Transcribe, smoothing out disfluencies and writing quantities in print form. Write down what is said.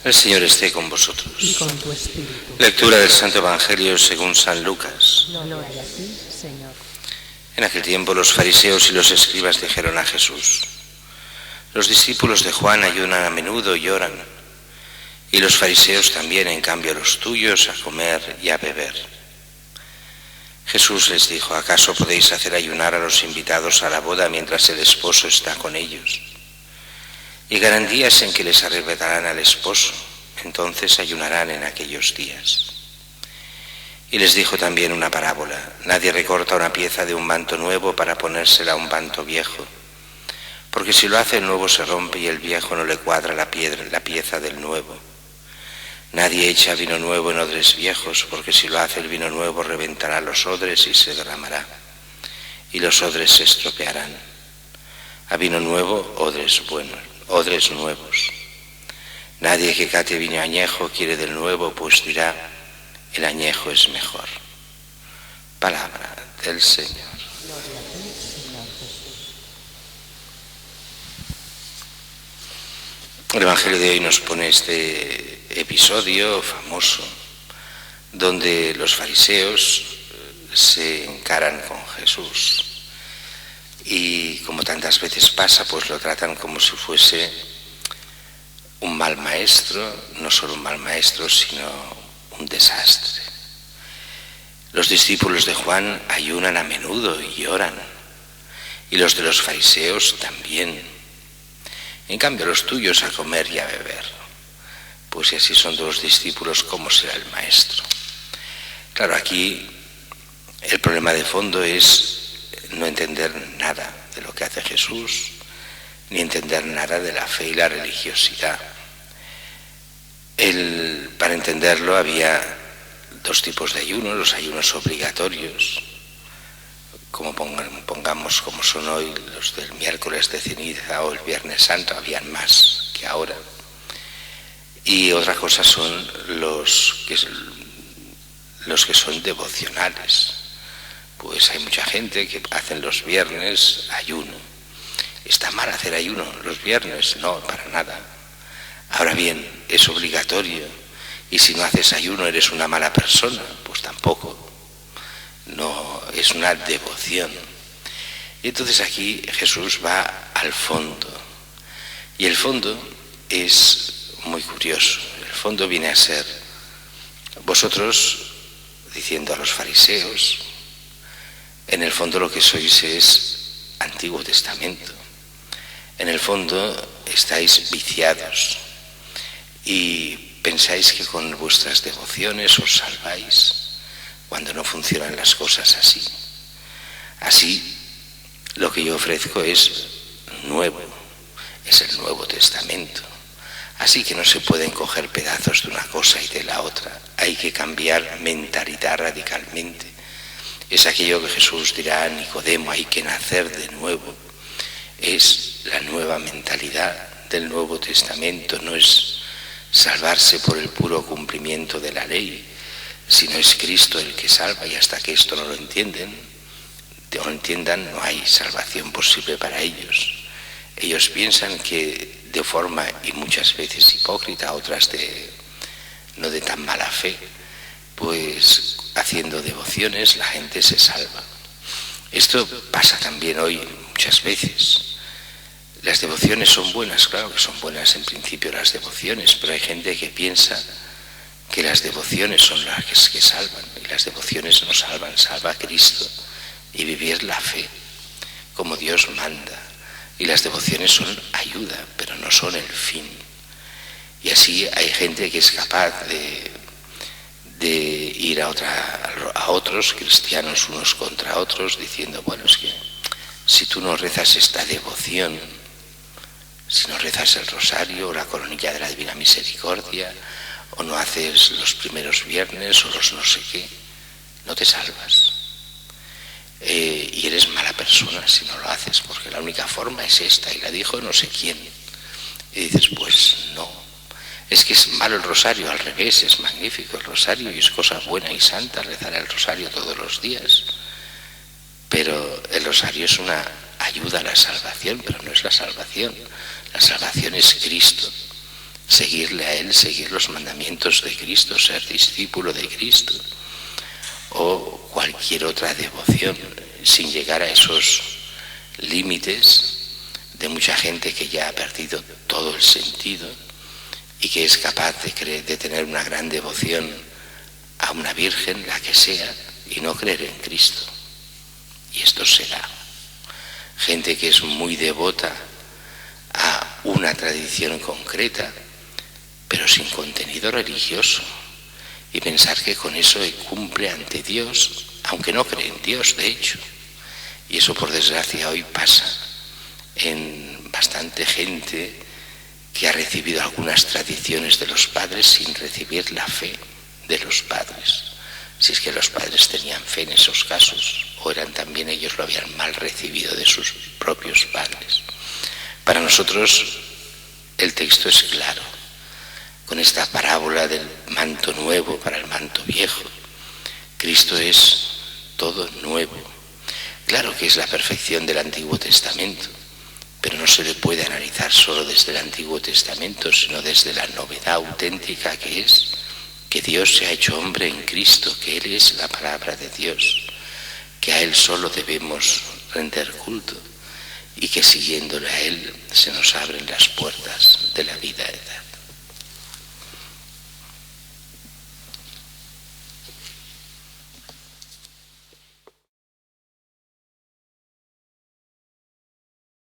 El Señor esté con vosotros. Y con tu espíritu. Lectura del Santo Evangelio según San Lucas. Gloria a ti, Señor. En aquel tiempo los fariseos y los escribas dijeron a Jesús: los discípulos de Juan ayunan a menudo y oran, y los fariseos también, en cambio los tuyos, a comer y a beber. Jesús les dijo: ¿acaso podéis hacer ayunar a los invitados a la boda mientras el esposo está con ellos? Llegarán días en que les arrebatarán al esposo, entonces ayunarán en aquellos días. Y les dijo también una parábola: nadie recorta una pieza de un manto nuevo para ponérsela a un manto viejo, porque si lo hace el nuevo se rompe y el viejo no le cuadra la pieza del nuevo. Nadie echa vino nuevo en odres viejos, porque si lo hace el vino nuevo reventará los odres y se derramará, y los odres se estropearán. A vino nuevo, odres nuevos. Nadie que cate vino añejo quiere del nuevo, pues dirá: el añejo es mejor. Palabra del Señor. Gloria a ti, Señor Jesús. El Evangelio de hoy nos pone este episodio famoso donde los fariseos se encaran con Jesús y, como tantas veces pasa, pues lo tratan como si fuese un mal maestro, no solo un mal maestro, sino un desastre. Los discípulos de Juan ayunan a menudo y oran, y los de los fariseos también. En cambio los tuyos a comer y a beber. Pues si así son de los discípulos, ¿cómo será el maestro? Claro, aquí el problema de fondo es no entender nada de lo que hace Jesús, ni entender nada de la fe y la religiosidad. Para entenderlo había dos tipos de ayunos: los ayunos obligatorios, como pongamos como son hoy los del miércoles de ceniza o el viernes santo, habían más que ahora. Y otra cosa son los que son devocionales. Pues hay mucha gente que hacen los viernes ayuno. ¿Está mal hacer ayuno los viernes? No, para nada. Ahora bien, es obligatorio. Y si no haces ayuno, ¿eres una mala persona? Pues tampoco. No, es una devoción. Y entonces aquí Jesús va al fondo. Y el fondo es muy curioso. El fondo viene a ser: vosotros, diciendo a los fariseos, en el fondo lo que sois es Antiguo Testamento. En el fondo estáis viciados y pensáis que con vuestras devociones os salváis, cuando no funcionan las cosas así. Así, lo que yo ofrezco es nuevo, es el Nuevo Testamento. Así que no se pueden coger pedazos de una cosa y de la otra. Hay que cambiar mentalidad radicalmente. Es aquello que Jesús dirá a Nicodemo: hay que nacer de nuevo. Es la nueva mentalidad del Nuevo Testamento. No es salvarse por el puro cumplimiento de la ley, sino es Cristo el que salva, y hasta que esto no lo entiendan, no hay salvación posible para ellos. Ellos piensan que de forma, y muchas veces hipócrita, otras no de tan mala fe, pues haciendo devociones la gente se salva. Esto pasa también hoy muchas veces. Las devociones son buenas, claro que son buenas en principio las devociones, pero hay gente que piensa que las devociones son las que salvan, y las devociones no salvan. Salva a Cristo y vivir la fe como Dios manda. Y las devociones son ayuda, pero no son el fin. Y así hay gente que es capaz de ir a otros cristianos unos contra otros, diciendo: bueno, es que si tú no rezas esta devoción, si no rezas el rosario o la coronilla de la Divina Misericordia, o no haces los primeros viernes o los no sé qué, no te salvas. Y eres mala persona si no lo haces, porque la única forma es esta, y la dijo no sé quién. Y dices: pues no, es que es malo el rosario. Al revés, es magnífico el rosario y es cosa buena y santa rezar el rosario todos los días. Pero el rosario es una ayuda a la salvación, pero no es la salvación. La salvación es Cristo. seguirle a Él, seguir los mandamientos de Cristo, ser discípulo de Cristo, o cualquier otra devoción, sin llegar a esos límites de mucha gente que ya ha perdido todo el sentido y que es capaz de tener una gran devoción a una virgen, la que sea, y no creer en Cristo. Y esto será gente que es muy devota a una tradición concreta, pero sin contenido religioso, y pensar que con eso cumple ante Dios, aunque no cree en Dios, de hecho. Y eso, por desgracia, hoy pasa en bastante gente que ha recibido algunas tradiciones de los padres sin recibir la fe de los padres. Si es que los padres tenían fe en esos casos, o eran también ellos lo habían mal recibido de sus propios padres. Para nosotros el texto es claro, con esta parábola del manto nuevo para el manto viejo. Cristo es todo nuevo. Claro que es la perfección del Antiguo Testamento, pero no se le puede analizar solo desde el Antiguo Testamento, sino desde la novedad auténtica que es que Dios se ha hecho hombre en Cristo, que Él es la palabra de Dios, que a Él solo debemos render culto y que siguiéndole a Él se nos abren las puertas de la vida eterna.